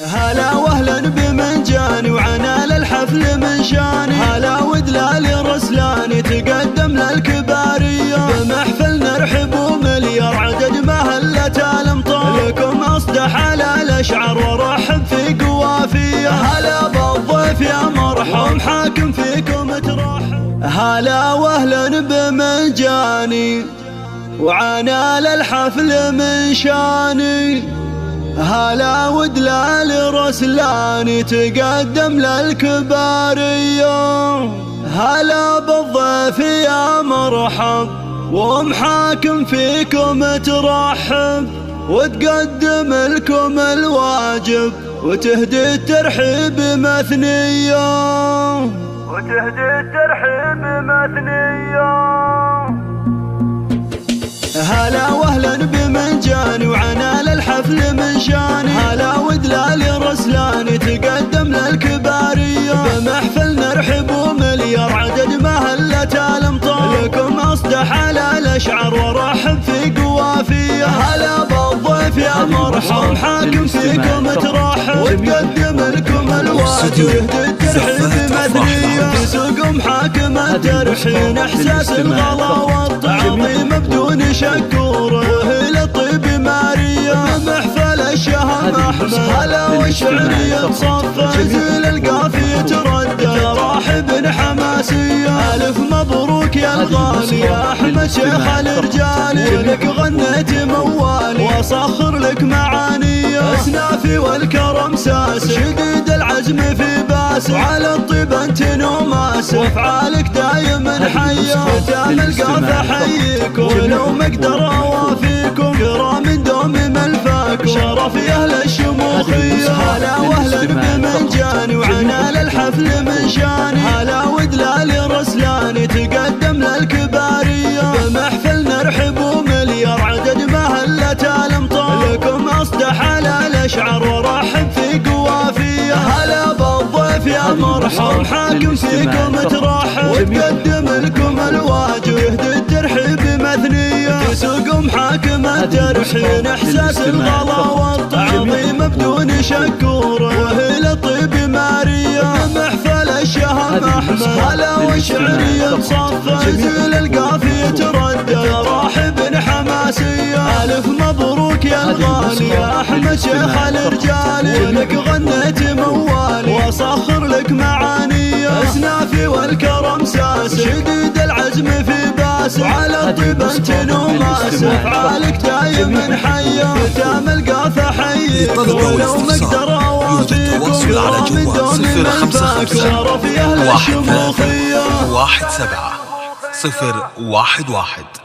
هلا وهلا بمنجاني وعنال الحفل من شاني، هلا ودلال رسلاني تقدم للكبارية، بمحفل نرحب ومليار عدد مهلة الامطار، لكم اصدح على الاشعار وارحب في قوافية. هلا بالضيف يا مرحب حاكم فيكم ترحب، هلا وهلا بمنجاني وعنال الحفل من شاني، هلا ودلال رسلاني تقدم للكبارية، هلا بالضيف يا مرحب ومحاكم فيكم ترحب، وتقدم لكم الواجب وتهدي الترحيب مثنية، وتهدي الترحيب مثنية. هلا وهلا بمنجاني وعنال الحفل من شاني، هلا ودلال رسلاني تقدم للكبارية، بمحفل نرحب ومليار عدد مهلة الامطار، لكم اصدح على الاشعار وارحب في قوافية. هلا بالضيف يا مرحب حاكم فيكم ترحب، وتقدم لكم الواجب ويهدي الترحيب مثنية، تسوق محاكم الترحين احساس الغلا والتعظيم بدون شكور، وهي للطيب مارية محفل الشهم احمد، هلا والشعرية تصفى جيل القافية تردد راحب حماسية. الف مبروك يا الغالي يا احمد شيخ الرجالي، ولك غنيت موالي واصخر لك معانية، اسنافي والكرم ساس شديد العزم في باس، وعلى الطيب انت نوماس وافعالك دايما حية، ختام القافة حييكم ولو ما اقدر اوافيكم، كرام دوم ملفاكم شرف يا اهل الشموخية. هلا وهلا بمنجاني وعنال الحفل من شاني، هلا ودلال رسلاني تقدم للكبارية، بمحفل نرحب ومليار عدد مهلة الامطار، لكم اصدح على الاشعار وارحب في قوافية. هلا بالضيف يا مرحب حاكم فيكم ترحب، وتقدم لكم الواجب ويهدي الترحيب مثنية، تسوق محاكم الترحين احساس الغلا والتعظيم بدون شكور، وهي للطيب مارية محفل الشهم احمد، هلا والشعرية تصفى جيل القافية تردد راحب حماسية. الف مبروك يا الغالي يا احمد شيخ الرجالي، ولك غنيت موالي واصخر لك معانية، اسنافي والكرم ساس شديد العزم في باس، وعلى الطيب انت نوماس افعالك دايما حية، ختام القافة حييك ولو ما اقدر اوافيكم، كرام دوم ملفاكم شرف يا اهل الشموخية. 17 011